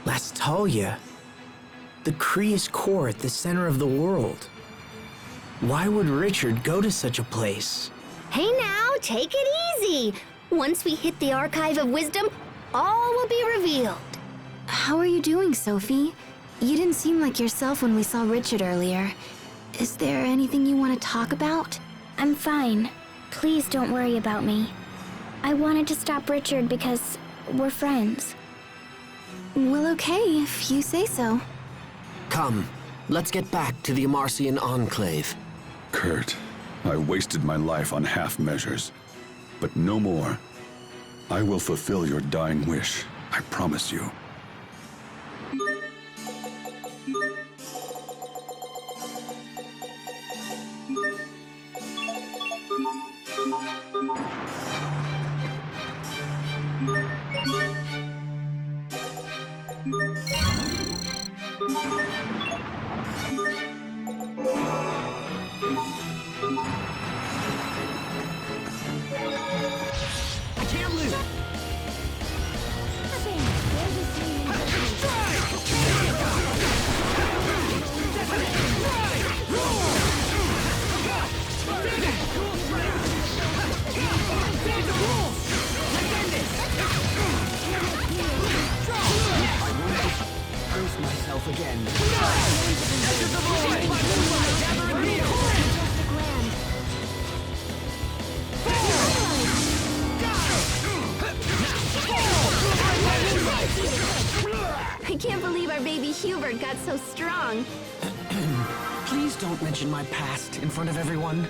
Lastalia, the Kree's core at the center of the world. Why would Richard go to such a place? Hey now, take it easy. Once we hit the Archive of Wisdom, all will be revealed. How are you doing, Sophie? You didn't seem like yourself when we saw Richard earlier. Is there anything you want to talk about? I'm fine. Please don't worry about me. I wanted to stop Richard because we're friends. Well, okay, if you say so. Come, let's get back to the Amarcian Enclave. Kurt, I wasted my life on half measures. But no more. I will fulfill your dying wish, I promise you. I can't believe our baby Hubert got so strong. Please don't mention my past in front of everyone.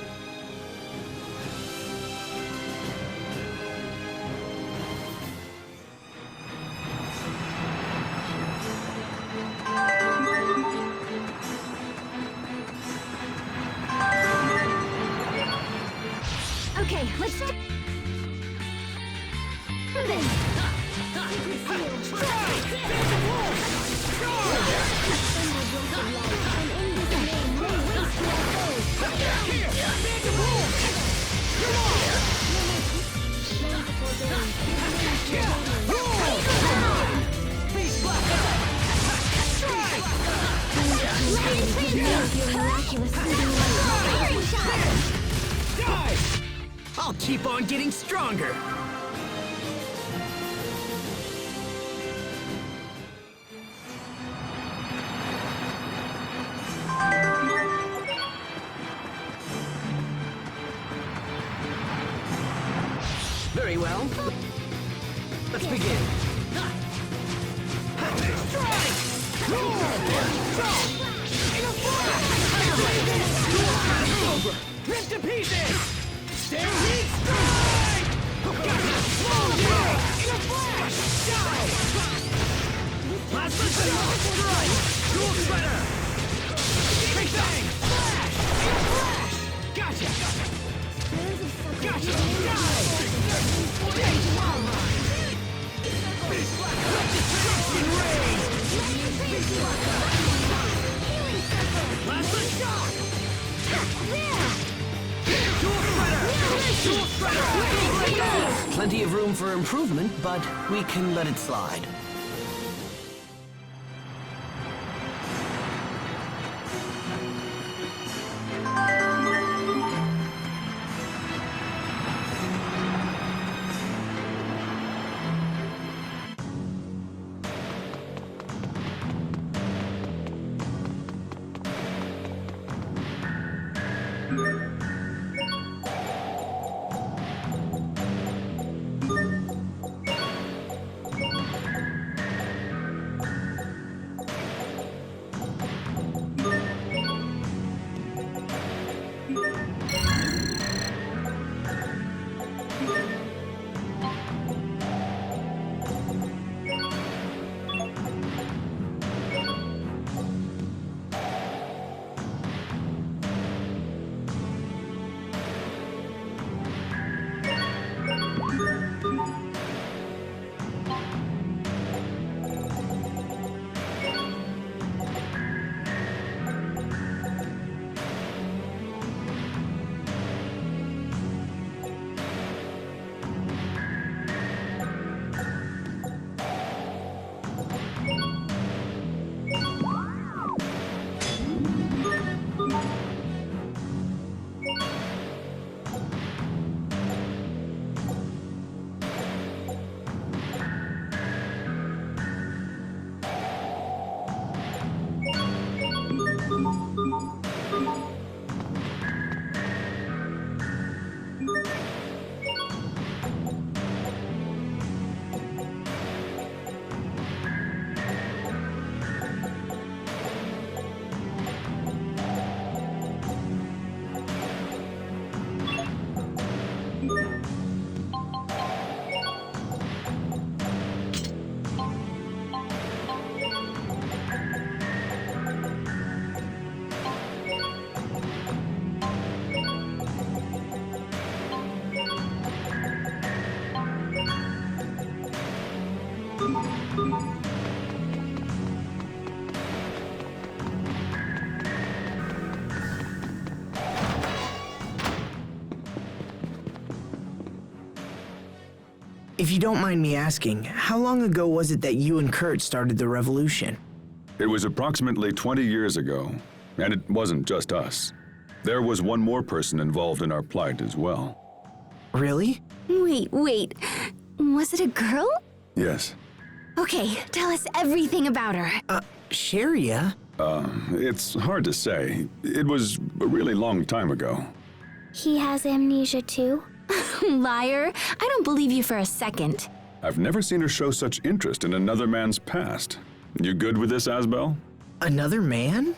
Okay, let's do this. I'll keep on getting stronger. Very well. Let's begin. Rip to pieces! Stampede strike! In a flash! Die! Plasma strike! Dual shredder! Big bang! Flash! In a flash! Gotcha! Gotcha! Die! Take one! Destruction rays! Plasma shock! Plenty of room for improvement, but we can let it slide. If you don't mind me asking, how long ago was it that you and Kurt started the revolution? It was approximately 20 years ago, and it wasn't just us. There was one more person involved in our plight as well. Really? Wait. Was it a girl? Yes. Okay, tell us everything about her. Sharia? It's hard to say. It was a really long time ago. He has amnesia too? Liar. I don't believe you for a second. I've never seen her show such interest in another man's past. You good with this, Asbel? Another man?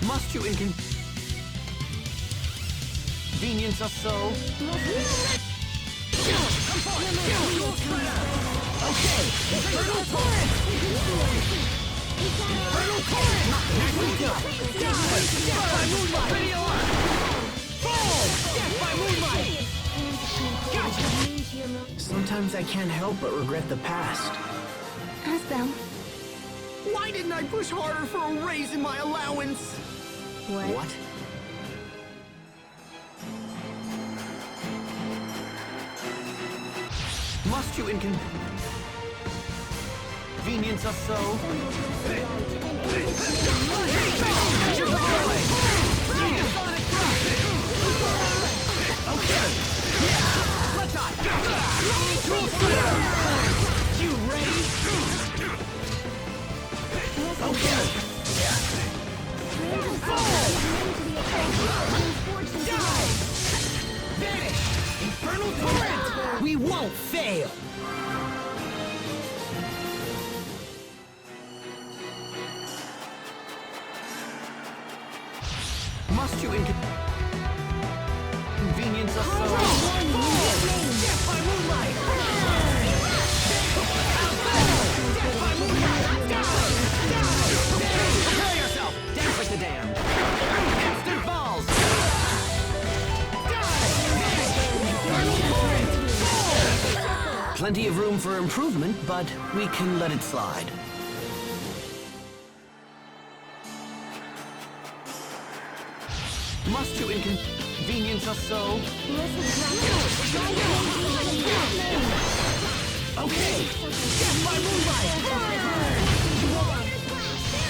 Must you inconvenience us so? Okay, Infernal Torrent! Infernal Torrent! Here we go! Death by Moonlight! Radio Arc! Fall! Death by Moonlight! Gotcha! Sometimes I can't help but regret the past. Asbel. Why didn't I push harder for a raise in my allowance? What? Must you inconvenience us so? Okay! Yeah! Let's on! You ready? Okay! Fall! Die! Vanish! Infernal Torrent! We won't fail! Must you inconvenience us so? Death by Moonlight! Death by Moonlight! Prepare yourself! Dance like the damned! Instant balls! Plenty of room for improvement, but we can let it slide. Must you inconvenience us so? Okay! Death by Moonlight!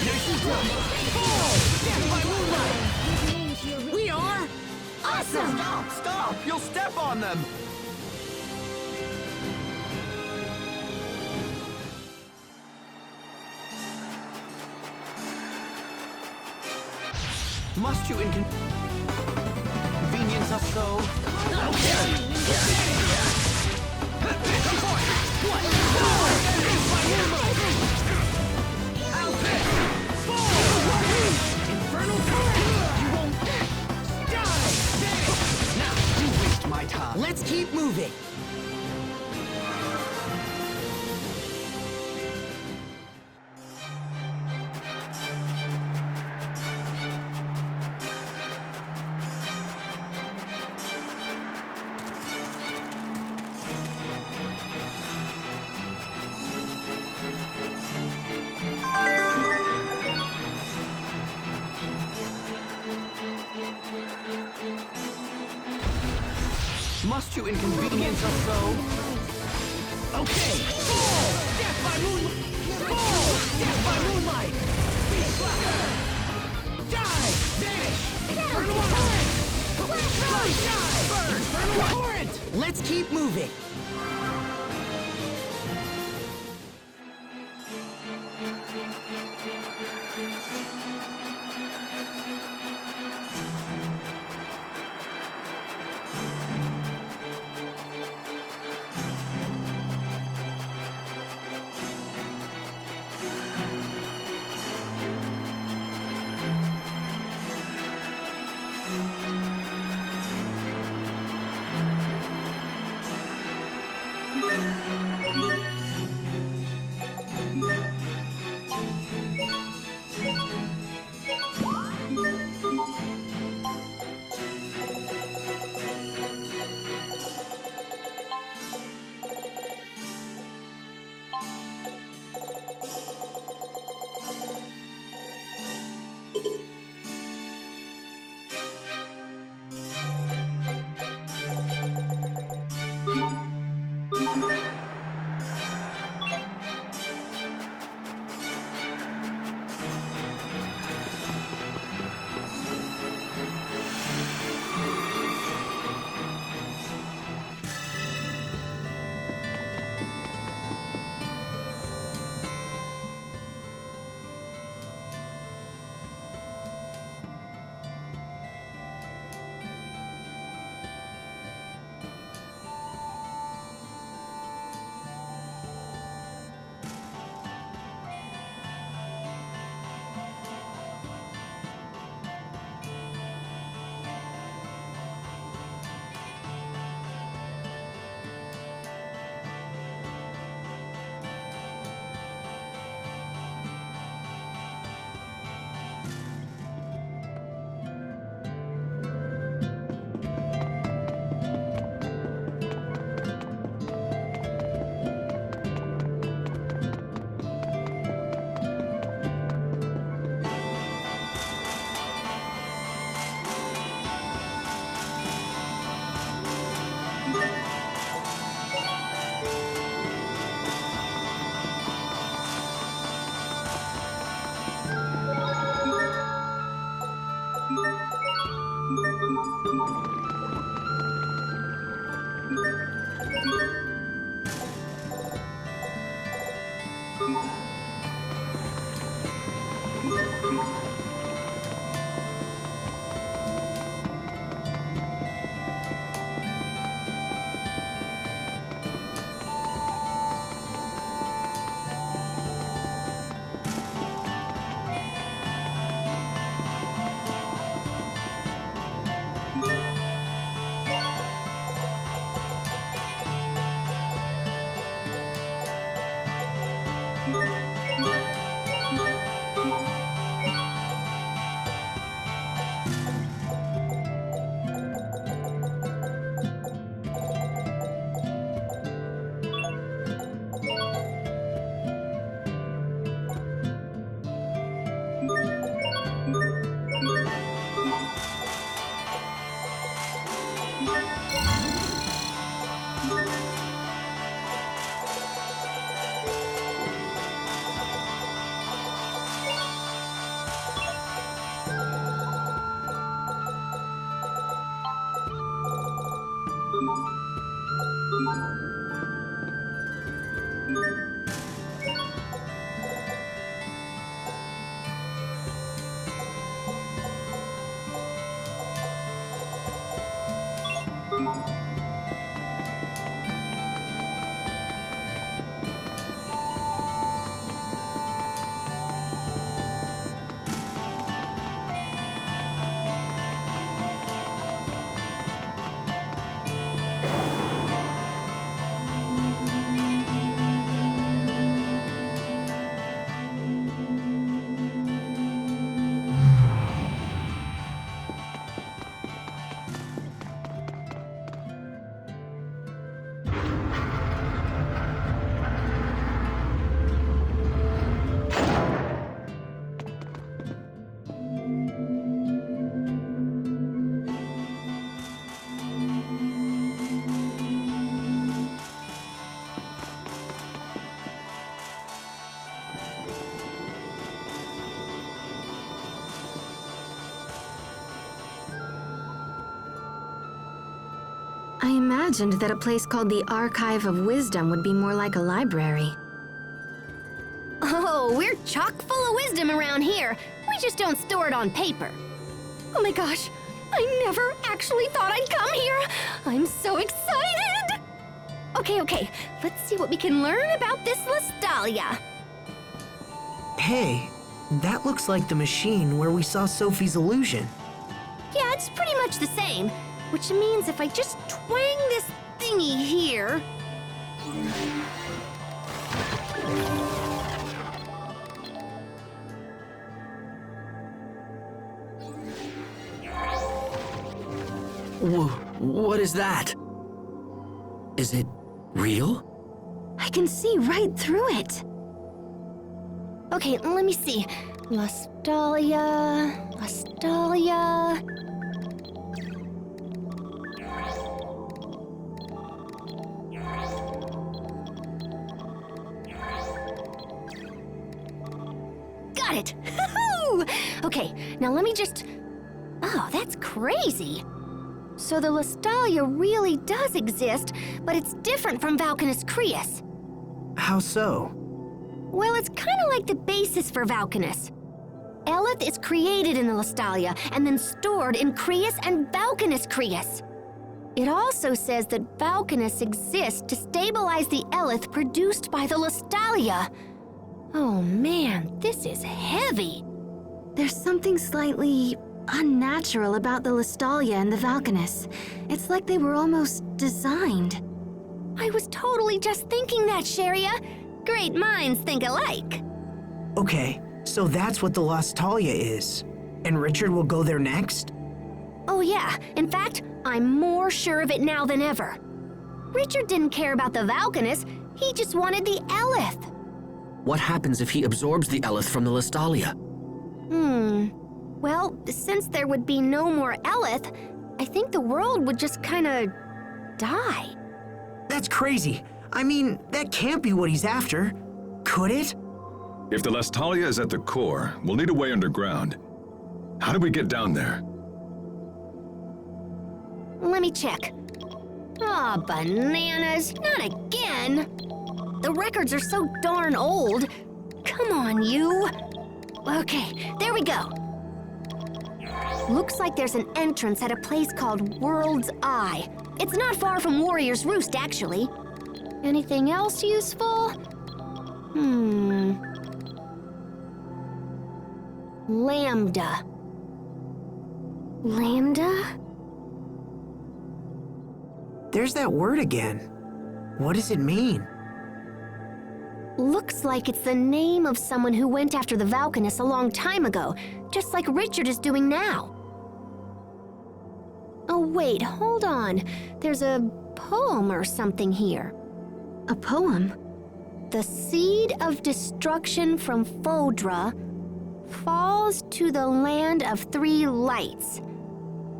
Nice and done! Fall! Death by Moonlight! We are awesome! Stop! You'll step on them! Must you inconvenience us so? Infernal Torrent! You won't die! Now, you waste my time. Let's keep moving! Must you inconvenience us so? Okay! Fall! Death by moonlight! Fall! Death by moonlight! Beast Blaster! Die! Vanish! Infernal Torrent! Flash! Die! Burn! Infernal Torrent! Let's keep moving. I imagined that a place called the Archive of Wisdom would be more like a library. Oh, we're chock full of wisdom around here. We just don't store it on paper. Oh my gosh, I never actually thought I'd come here. I'm so excited. Okay, let's see what we can learn about this Lestalia. Hey, that looks like the machine where we saw Sophie's illusion. Yeah, it's pretty much the same, which means if I just twang this thingy here... What is that? Is it real? I can see right through it. Okay, let me see. Lestalia... Got it! Okay, now let me just... Oh, that's crazy. So the Lestalia really does exist, but it's different from Valkanus Creus. How so? Well, it's kind of like the basis for Valkanus. Eleth is created in the Lestalia and then stored in Creus and Valkanus Creus. It also says that Valkanus exists to stabilize the Eleth produced by the Lestalia. Oh man, this is heavy. There's something slightly unnatural about the Lestalia and the Valkanus. It's like they were almost designed. I was totally just thinking that, Sharia. Great minds think alike. Okay, so that's what the Lestalia is. And Richard will go there next? Oh yeah, in fact, I'm more sure of it now than ever. Richard didn't care about the Valkanus, he just wanted the Eleth. What happens if he absorbs the Eleth from the Lestalia? Well, since there would be no more Eleth, I think the world would just kinda... die. That's crazy. I mean, that can't be what he's after. Could it? If the Lestalia is at the core, we'll need a way underground. How do we get down there? Let me check. Aw, bananas, not again! The records are so darn old. Come on, you. Okay, there we go. Looks like there's an entrance at a place called World's Eye. It's not far from Warrior's Roost, actually. Anything else useful? Lambda. Lambda? There's that word again. What does it mean? Looks like it's the name of someone who went after the Valkanus a long time ago, just like Richard is doing now. Oh wait, hold on. There's a poem or something here. A poem? The seed of destruction from Fodra falls to the land of three lights,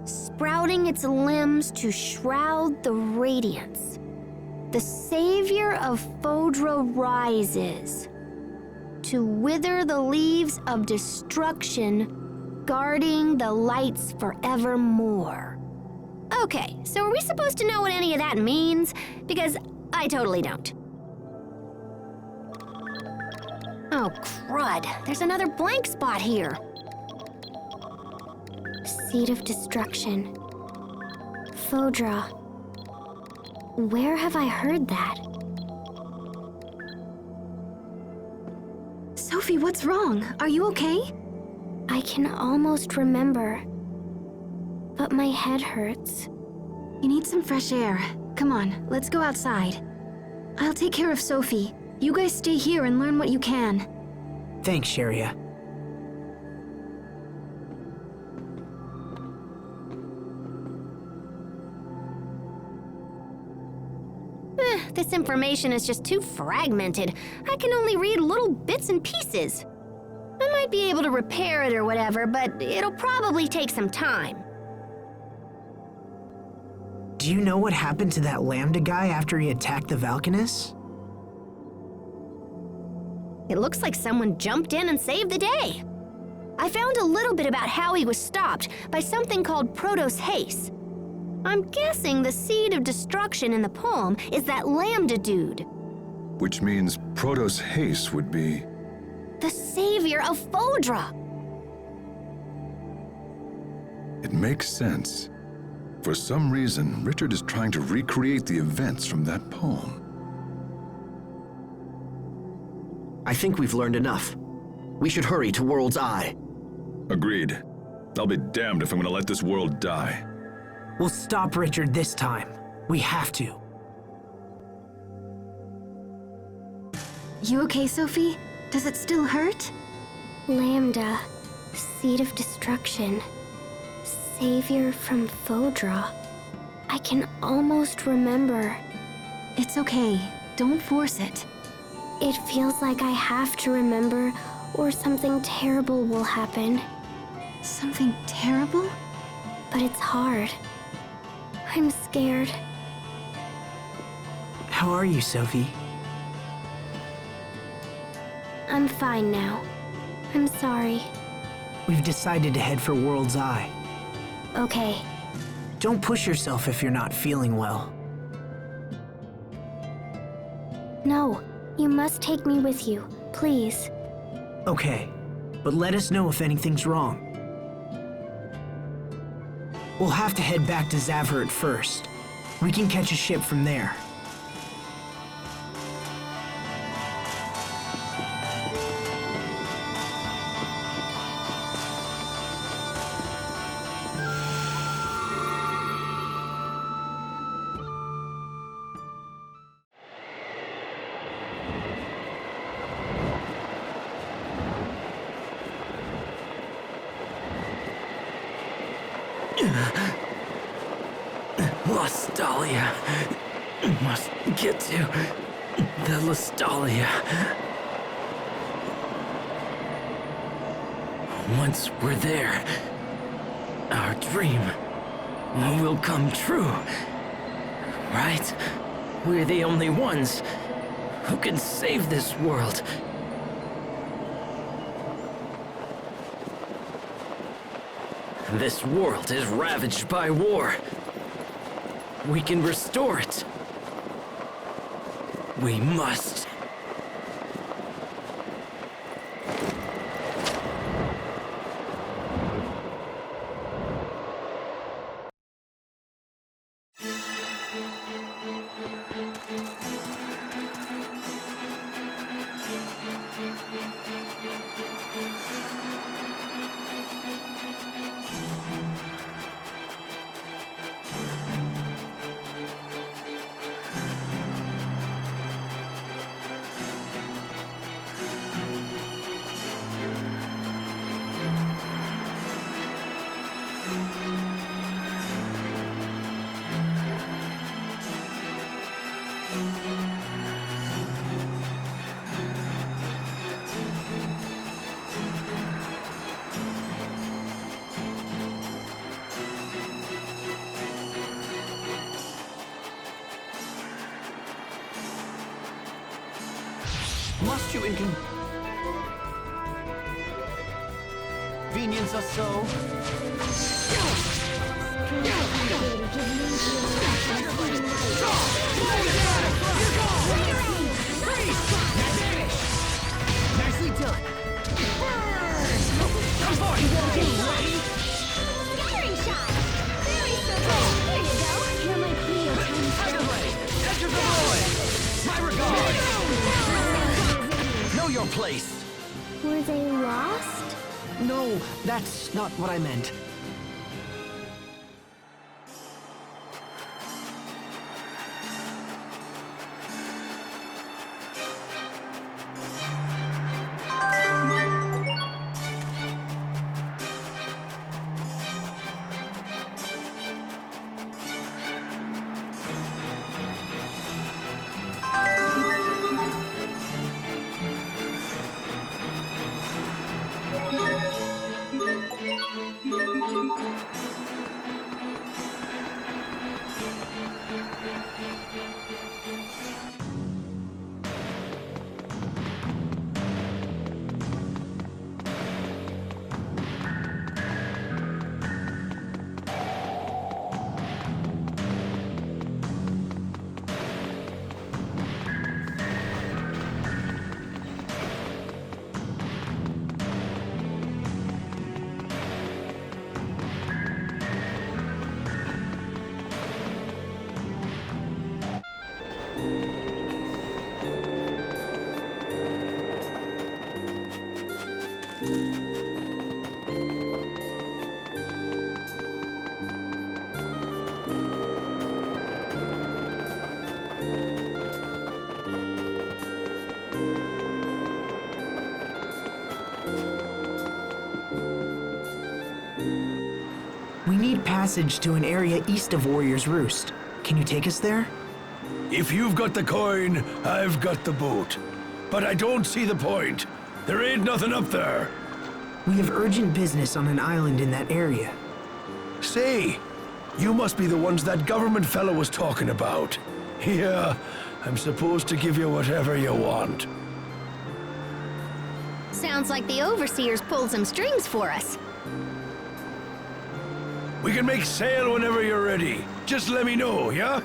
sprouting its limbs to shroud the radiance. The savior of Fodra rises to wither the leaves of destruction, guarding the lights forevermore. Okay, so are we supposed to know what any of that means? Because I totally don't. Oh, crud. There's another blank spot here. Seed of destruction. Fodra. Where have I heard that? Sophie, what's wrong? Are you okay? I can almost remember, but my head hurts. You need some fresh air. Come on, let's go outside. I'll take care of Sophie. You guys stay here and learn what you can. Thanks, Sharia. This information is just too fragmented. I can only read little bits and pieces. I might be able to repair it or whatever, but it'll probably take some time. Do you know what happened to that Lambda guy after he attacked the Valkanus? It looks like someone jumped in and saved the day. I found a little bit about how he was stopped by something called Protos Haste. I'm guessing the seed of destruction in the poem is that Lambda dude. Which means Protos Haste would be... The savior of Fodra. It makes sense. For some reason, Richard is trying to recreate the events from that poem. I think we've learned enough. We should hurry to World's Eye. Agreed. I'll be damned if I'm gonna let this world die. We'll stop Richard this time. We have to. You okay, Sophie? Does it still hurt? Lambda, seed of destruction, savior from Fodra. I can almost remember. It's okay. Don't force it. It feels like I have to remember, or something terrible will happen. Something terrible? But it's hard. I'm scared. How are you, Sophie? I'm fine now. I'm sorry. We've decided to head for World's Eye. Okay. Don't push yourself if you're not feeling well. No, you must take me with you, please. Okay, but let us know if anything's wrong. We'll have to head back to Zavhert first. We can catch a ship from there. Lostalia. Must get to the Lostalia. Once we're there, our dream will come true. Right? We're the only ones who can save this world. This world is ravaged by war. We can restore it. We must. Must you inconvenience us so? Nicely done. Burn! Come for it! Ready? Scattering shot! Very simple. Here you go. You're my Cleo time. Heavenly! Enter the void! My regards! Know your place! Were they lost? No, that's not what I meant. We need passage to an area east of Warrior's Roost. Can you take us there? If you've got the coin, I've got the boat. But I don't see the point. There ain't nothing up there. We have urgent business on an island in that area. Say, you must be the ones that government fellow was talking about. Yeah, I'm supposed to give you whatever you want. Sounds like the Overseers pulled some strings for us. We can make sail whenever you're ready. Just let me know, yeah?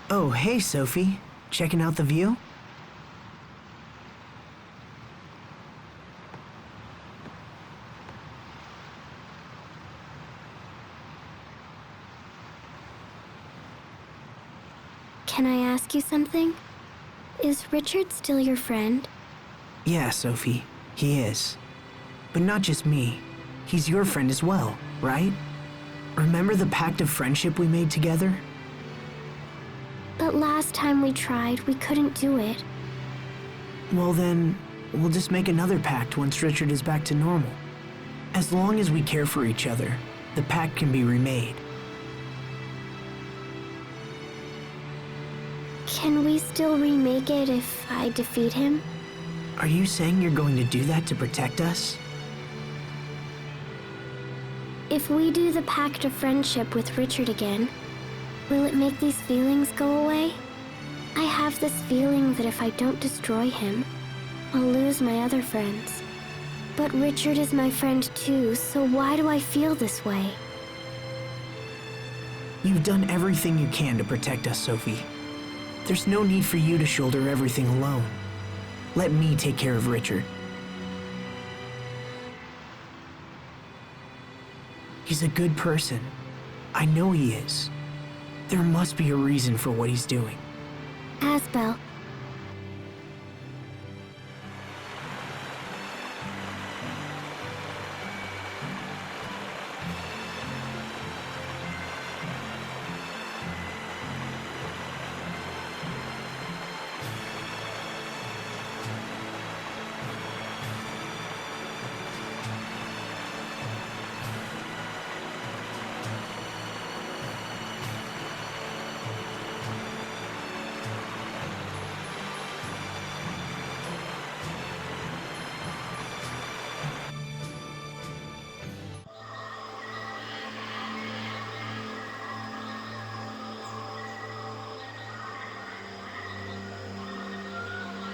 Oh, hey, Sophie. Checking out the view? Can I ask you something? Is Richard still your friend? Yeah, Sophie, he is. But not just me. He's your friend as well, right? Remember the pact of friendship we made together? But last time we tried, we couldn't do it. Well then, we'll just make another pact once Richard is back to normal. As long as we care for each other, the pact can be remade. Can we still remake it if I defeat him? Are you saying you're going to do that to protect us? If we do the pact of friendship with Richard again, will it make these feelings go away? I have this feeling that if I don't destroy him, I'll lose my other friends. But Richard is my friend too, so why do I feel this way? You've done everything you can to protect us, Sophie. There's no need for you to shoulder everything alone. Let me take care of Richard. He's a good person. I know he is. There must be a reason for what he's doing. Asbel.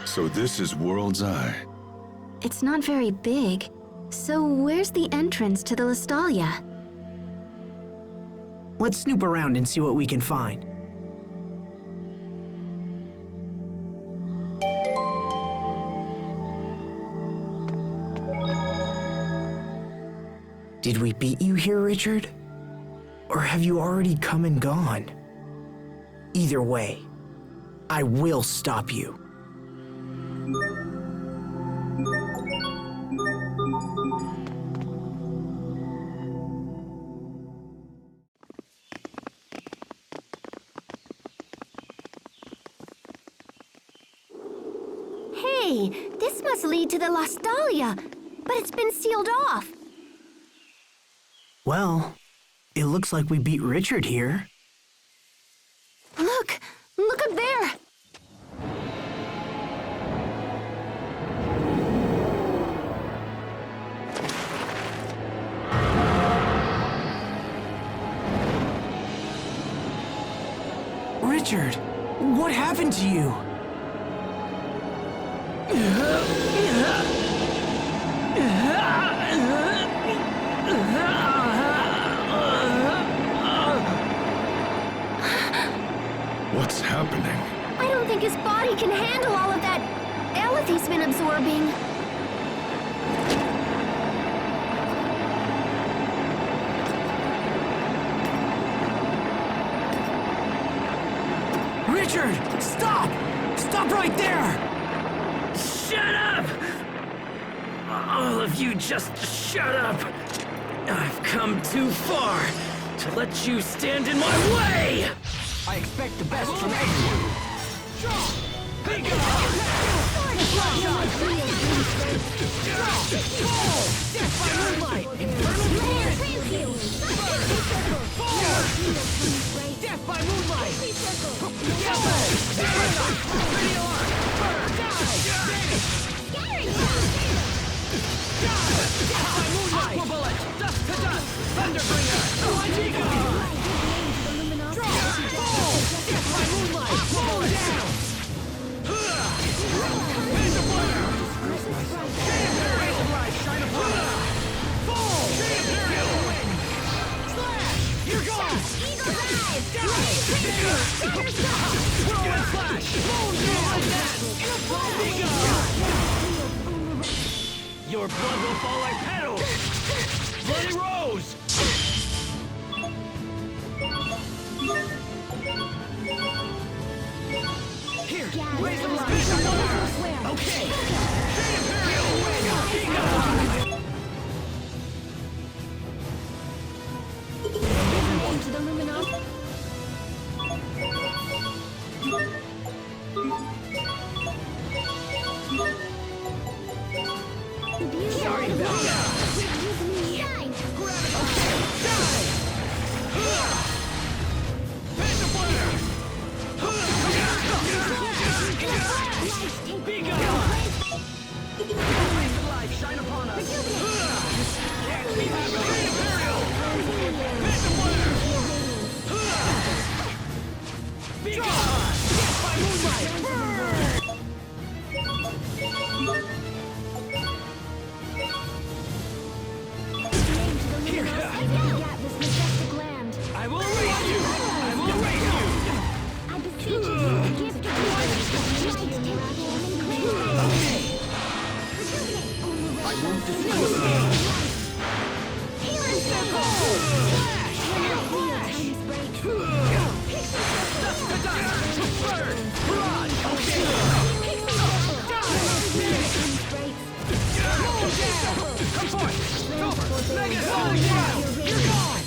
So this is World's Eye. It's not very big. So where's the entrance to the Lestalia? Let's snoop around and see what we can find. Did we beat you here, Richard? Or have you already come and gone? Either way, I will stop you. Hey, this must lead to the Lestalia, but it's been sealed off. Well, It looks like we beat Richard here. Look! Look up there! Richard, what happened to you? What's happening? I don't think his body can handle all of that Elith he's been absorbing. Richard, stop! Stop right there! Shut up! All of you just shut up! I've come too far to let you stand in my way! I expect the best from everyone. Big Death by moonlight! Infernal torrent! Death by moonlight! Yellow! Radio arc! Burn! Die! Death by moonlight! Aqua bullet! Dust to dust! Thunderbringer! Vigo! Death by moonlight! Fall down! Phantom Blare! Razor Blade! Shine upon us! Fall! Imperial Wind! Slash! You're gone! Eagle's Eyes! Whirlwind Flash! Moonlight Dance! Vigo! Your blood will fall like petals! Bloody Rose! Here, raise the light! Okay! Imperial Wind! Vigo! Into the Luminos. Sorry about that! Die! Phantom Blare! Be gone! Light shine upon us! We have the Imperial! Phantom Blare! Be gone! Death by moonlight! Burn! Here! I will raise you! I will raise you! Okay! I won't disgrace you! Healing Circle! Flash! Flash! Dust to dust! Burn! Barrage! Okay! Come forth! Over! Mega Fall down! You're gone!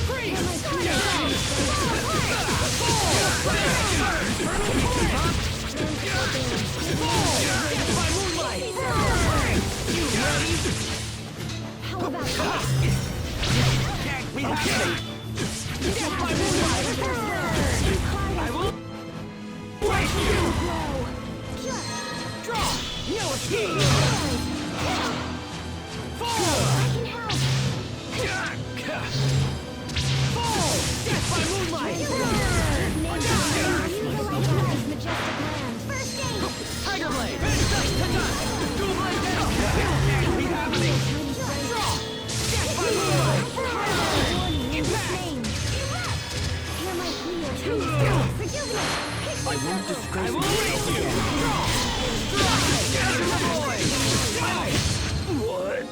Freeze! Death by moonlight! You ready? How about that? Okay! Death by moonlight! I will break you! Draw! No escape! Fall! Fall! Death by moonlight! Tiger Blade! Dust to dust! Dual Blade down! We have me! Draw! Death by moonlight! Impact! I won't disgrace I will raise you! Draw! Enter the void! Die! What?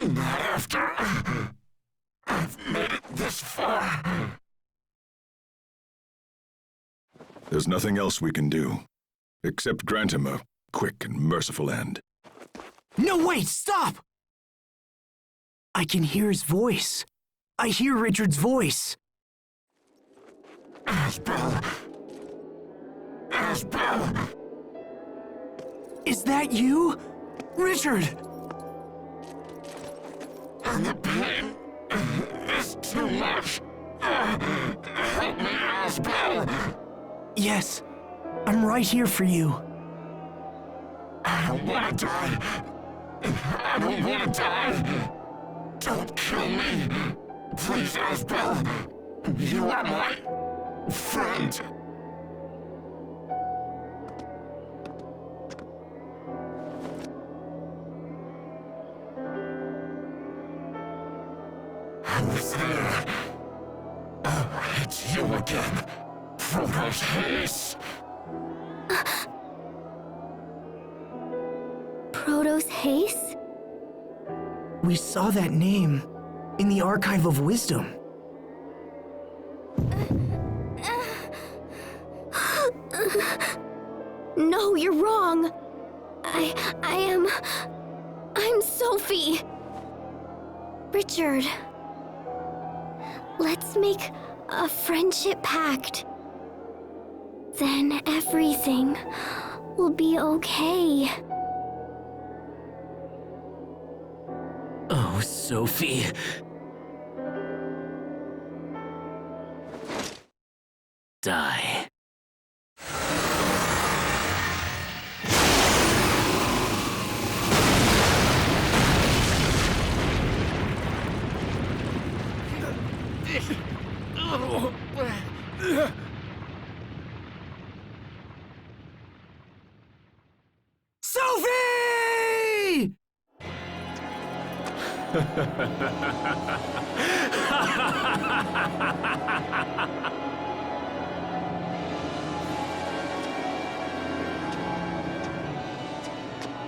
Not after I've made it this far. There's nothing else we can do, except grant him a quick and merciful end. No, wait, stop! I can hear his voice. I hear Richard's voice. Asbel! Asbel! Is that you? Richard! And the pain is too much. Help me, Asbel! Yes, I'm right here for you. I don't want to die. I don't want to die. Don't kill me. Please, Asbel. You are my friend. Who's there? Oh, it's you again. Protos Hayes. Protos Hayes? We saw that name in the Archive of Wisdom. No, you're wrong. I'm Sophie. Richard. Let's make a friendship pact. Then everything will be okay. Oh, Sophie. Die. Sophie!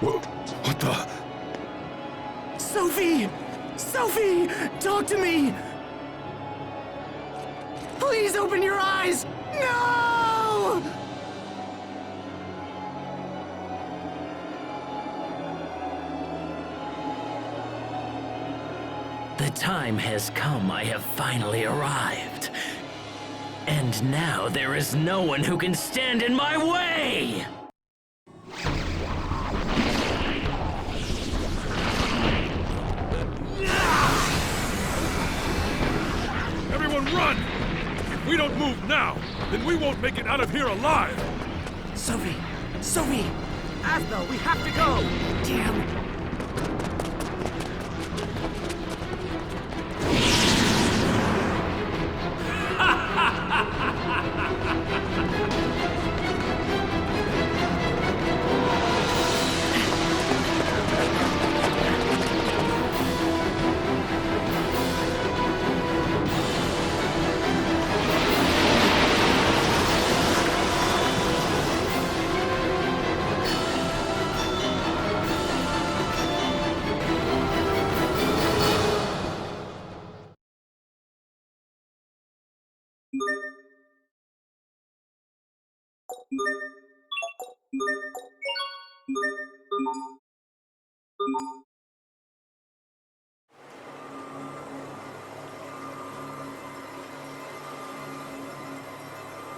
What the? Sophie! Sophie! Talk to me! Please open your eyes! No! The time has come. I have finally arrived. And now there is no one who can stand in my way! Everyone run! If we don't move now, then we won't make it out of here alive! Sophie! Sophie! Asbel, we have to go! Damn!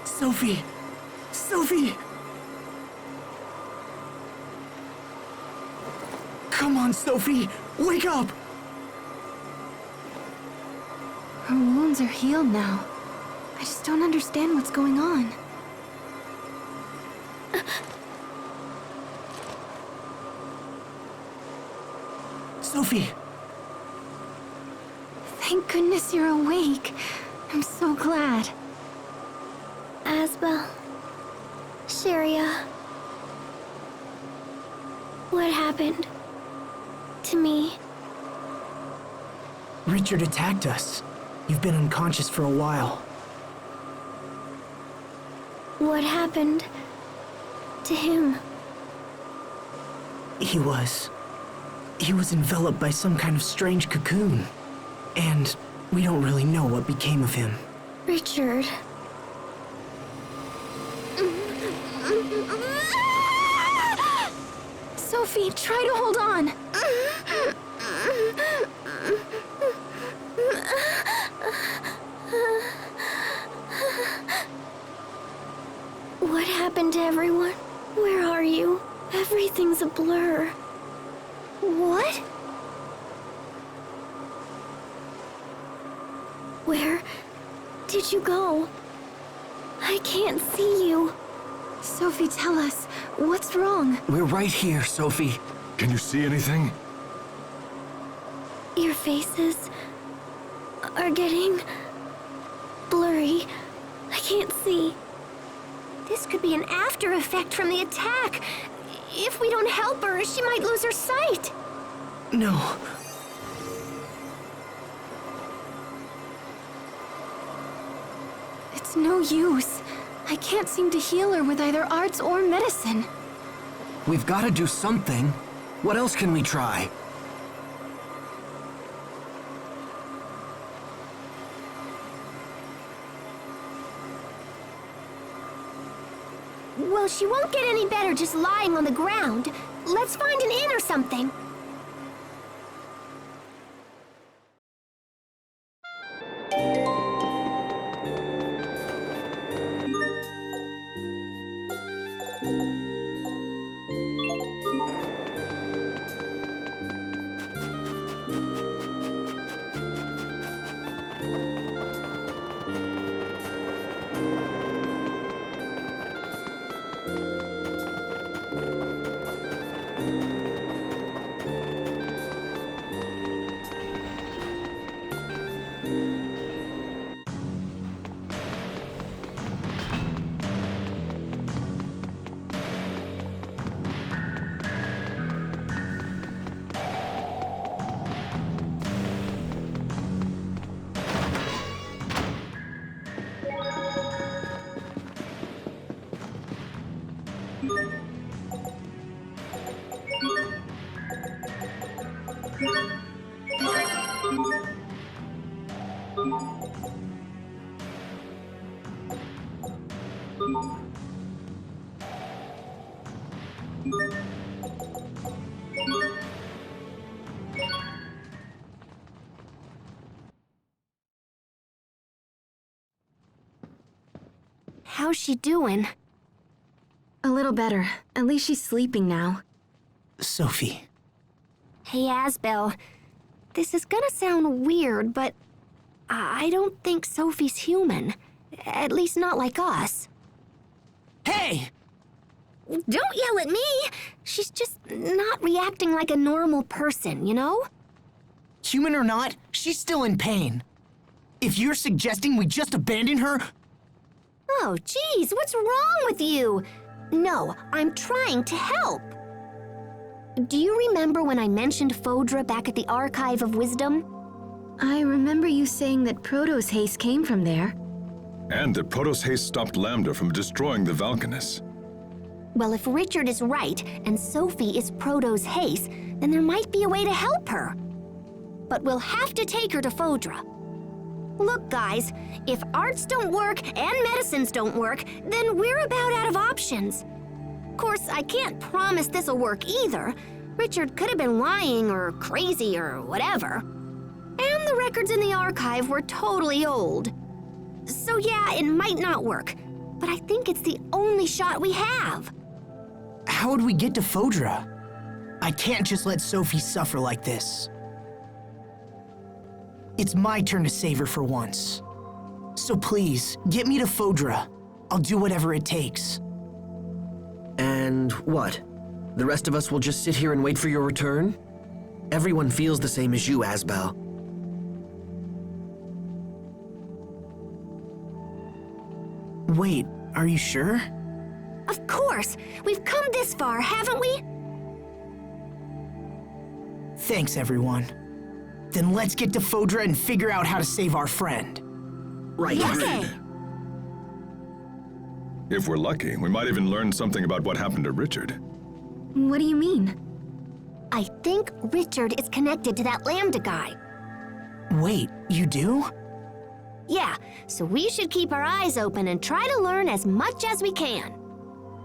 Sophie! Sophie! Come on, Sophie! Wake up! Her wounds are healed now. I just don't understand what's going on. Sophie! Thank goodness you're awake. I'm so glad. Asbel. Sharia. What happened to me? Richard attacked us. You've been unconscious for a while. What happened to him? He was enveloped by some kind of strange cocoon. And we don't really know what became of him. Richard. Sophie, try to hold on. What happened to everyone? Where are you? Everything's a blur. What? Where did you go? I can't see you. Sophie, tell us, what's wrong? We're right here, Sophie. Can you see anything? Your faces are getting blurry. I can't see. This could be an after effect from the attack. If we don't help her, she might lose her sight. No. It's no use. I can't seem to heal her with either arts or medicine. We've got to do something. What else can we try? Well, she won't get any better just lying on the ground. Let's find an inn or something. How's she doing? A little better. At least she's sleeping now. Sophie. Hey, Asbel. This is gonna sound weird, but I don't think Sophie's human. At least not like us. Hey! Don't yell at me! She's just not reacting like a normal person, you know? Human or not, she's still in pain. If you're suggesting we just abandon her... Oh, geez, what's wrong with you? No, I'm trying to help. Do you remember when I mentioned Fodra back at the Archive of Wisdom? I remember you saying that Proto's haste came from there. And that Proto's haste stopped Lambda from destroying the Valkanus. Well, if Richard is right and Sophie is Proto's haste, then there might be a way to help her. But we'll have to take her to Fodra. Look, guys, if arts don't work and medicines don't work, then we're about out of options. Of course, I can't promise this'll work either. Richard could have been lying or crazy or whatever. And the records in the archive were totally old. So yeah, it might not work, but I think it's the only shot we have. How would we get to Fodra? I can't just let Sophie suffer like this. It's my turn to save her for once. So please, get me to Fodra. I'll do whatever it takes. And what? The rest of us will just sit here and wait for your return? Everyone feels the same as you, Asbel. Wait, are you sure? Of course! We've come this far, haven't we? Thanks, everyone. Then let's get to Fodra and figure out how to save our friend. Right. Okay. If we're lucky, we might even learn something about what happened to Richard. What do you mean? I think Richard is connected to that Lambda guy. Wait, you do? Yeah, so we should keep our eyes open and try to learn as much as we can.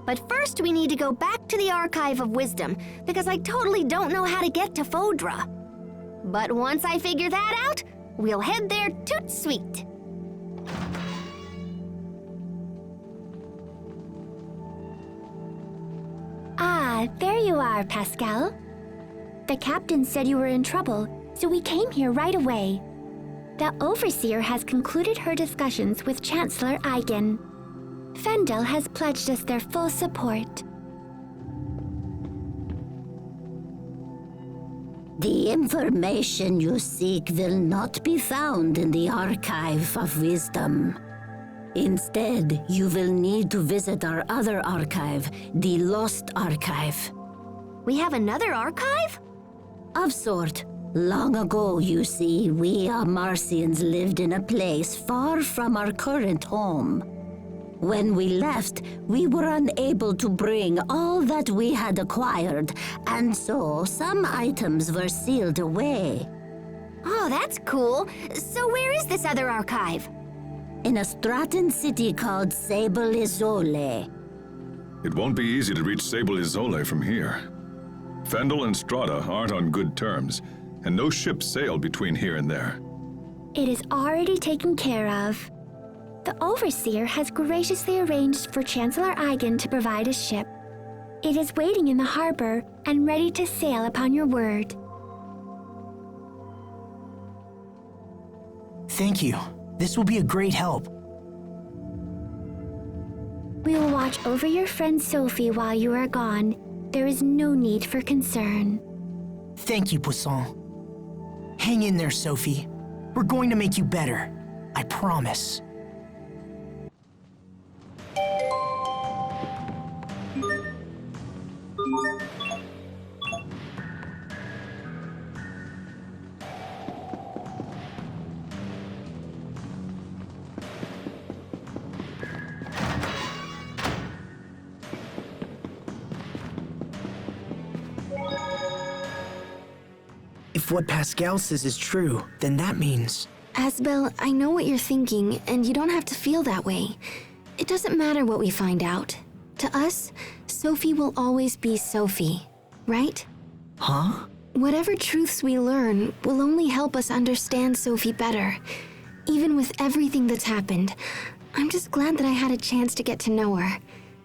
But first, we need to go back to the Archive of Wisdom, because I totally don't know how to get to Fodra. But once I figure that out, we'll head there toot sweet. Ah, there you are, Pascal. The captain said you were in trouble, so we came here right away. The Overseer has concluded her discussions with Chancellor Eigen. Fendel has pledged us their full support. The information you seek will not be found in the Archive of Wisdom. Instead, you will need to visit our other archive, the Lost Archive. We have another archive? Of sort. Long ago, you see, we Marcians lived in a place far from our current home. When we left, we were unable to bring all that we had acquired, and so some items were sealed away. Oh, that's cool. So where is this other archive? In a Stratton city called Sable Isole. It won't be easy to reach Sable Isole from here. Fendel and Strata aren't on good terms, and no ships sail between here and there. It is already taken care of. The Overseer has graciously arranged for Chancellor Eigen to provide a ship. It is waiting in the harbor and ready to sail upon your word. Thank you. This will be a great help. We will watch over your friend Sophie while you are gone. There is no need for concern. Thank you, Poisson. Hang in there, Sophie. We're going to make you better. I promise. If what Pascal says is true, then that means... Asbel, I know what you're thinking, and you don't have to feel that way. It doesn't matter what we find out. To us, Sophie will always be Sophie, right? Huh? Whatever truths we learn will only help us understand Sophie better. Even with everything that's happened, I'm just glad that I had a chance to get to know her.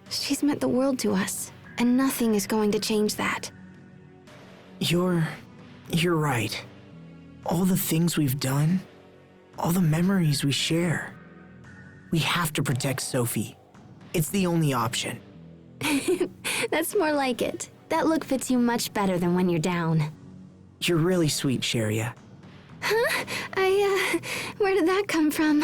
She's meant the world to us, and nothing is going to change that. You're right. All the things we've done, all the memories we share. We have to protect Sophie. It's the only option. That's more like it. That look fits you much better than when you're down. You're really sweet, Sharia. Huh? Where did that come from?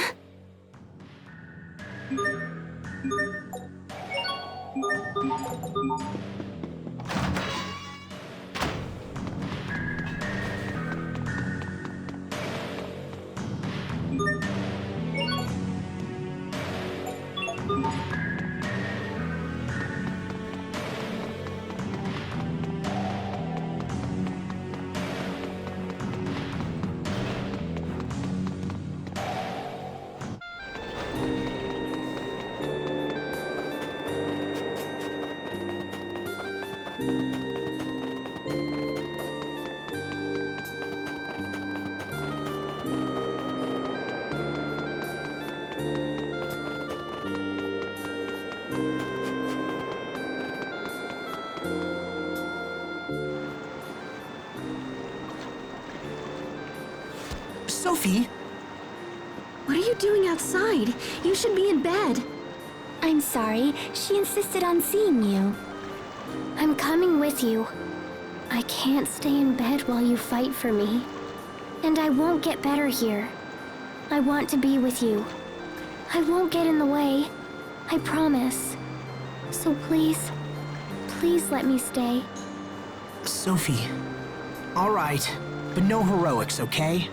Sophie! What are you doing outside? You should be in bed. I'm sorry, she insisted on seeing you. I'm coming with you. I can't stay in bed while you fight for me. And I won't get better here. I want to be with you. I won't get in the way. I promise. So please, please let me stay. Sophie. All right, but no heroics, okay?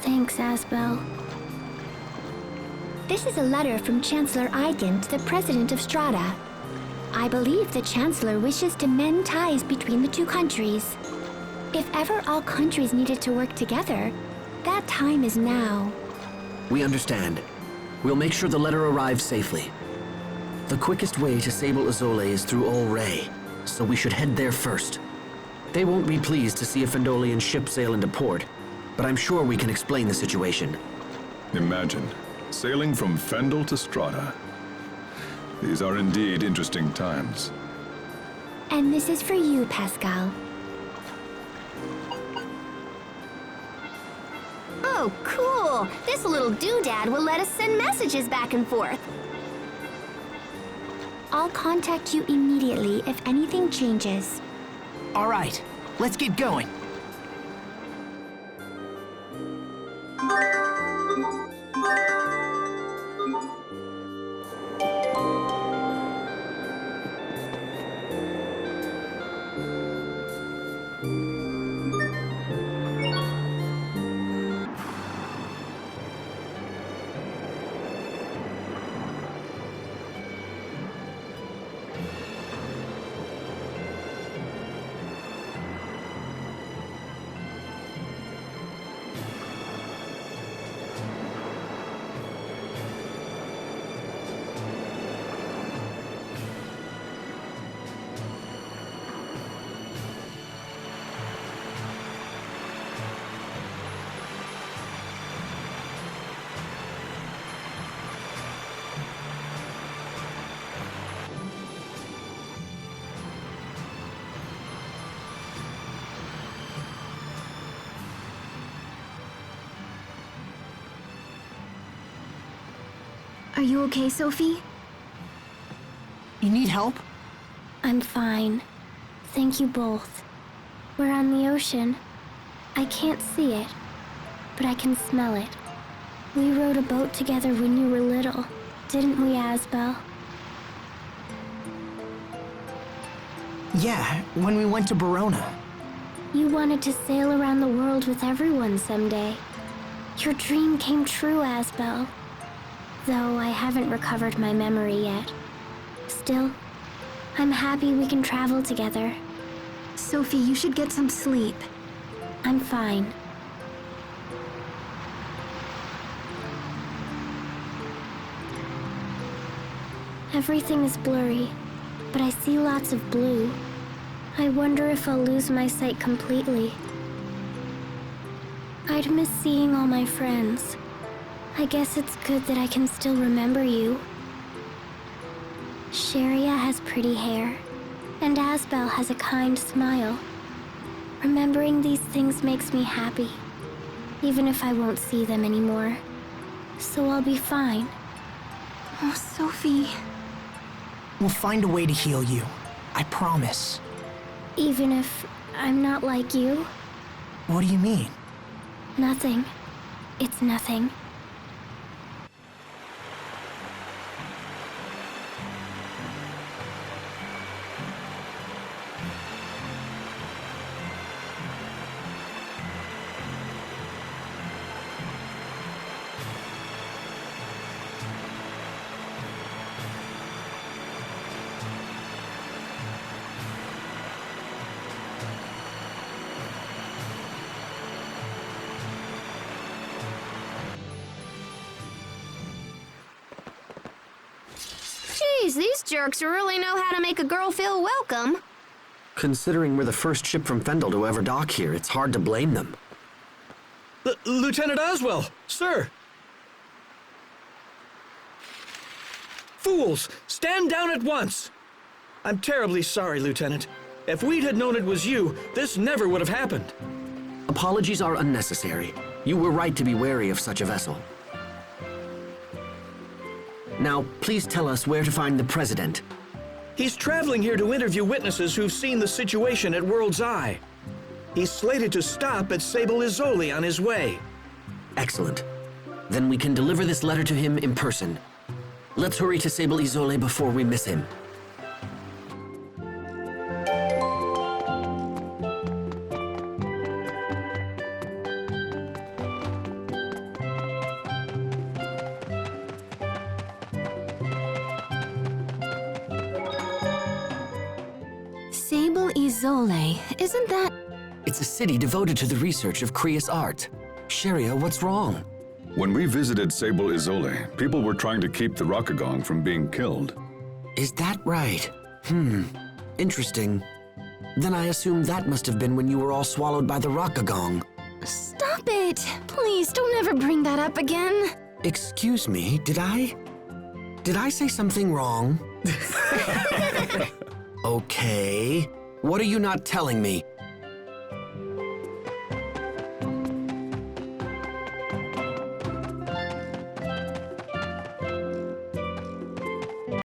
Thanks, Asbel. This is a letter from Chancellor Eigen to the President of Strata. I believe the Chancellor wishes to mend ties between the two countries. If ever all countries needed to work together, that time is now. We understand. We'll make sure the letter arrives safely. The quickest way to Sable Izole is through Ol Rey, so we should head there first. They won't be pleased to see a Fendolian ship sail into port, but I'm sure we can explain the situation. Imagine, sailing from Fendel to Strata. These are indeed interesting times. And this is for you, Pascal. Oh, cool! This little doodad will let us send messages back and forth. I'll contact you immediately if anything changes. All right, let's get going. Are you okay, Sophie? You need help? I'm fine. Thank you both. We're on the ocean. I can't see it, but I can smell it. We rowed a boat together when you were little, didn't we, Asbel? Yeah, when we went to Barona. You wanted to sail around the world with everyone someday. Your dream came true, Asbel. Though I haven't recovered my memory yet. Still, I'm happy we can travel together. Sophie, you should get some sleep. I'm fine. Everything is blurry, but I see lots of blue. I wonder if I'll lose my sight completely. I'd miss seeing all my friends. I guess it's good that I can still remember you. Sharia has pretty hair, and Asbel has a kind smile. Remembering these things makes me happy, even if I won't see them anymore. So I'll be fine. Oh, Sophie. We'll find a way to heal you. I promise. Even if I'm not like you? What do you mean? Nothing. It's nothing. Geez, these jerks really know how to make a girl feel welcome. Considering we're the first ship from Fendel to ever dock here, it's hard to blame them. Lieutenant Oswell, sir! Fools, stand down at once! I'm terribly sorry, Lieutenant. If we'd had known it was you, this never would have happened. Apologies are unnecessary. You were right to be wary of such a vessel. Now, please tell us where to find the President. He's traveling here to interview witnesses who've seen the situation at World's Eye. He's slated to stop at Sable Izole on his way. Excellent. Then we can deliver this letter to him in person. Let's hurry to Sable Izole before we miss him. Sable Izole, isn't that... It's a city devoted to the research of Krius art. Sharia, what's wrong? When we visited Sable Izole, people were trying to keep the Rakagong from being killed. Is that right? Interesting. Then I assume that must have been when you were all swallowed by the Rockagong. Stop it! Please, don't ever bring that up again. Excuse me, did I say something wrong? Okay. What are you not telling me?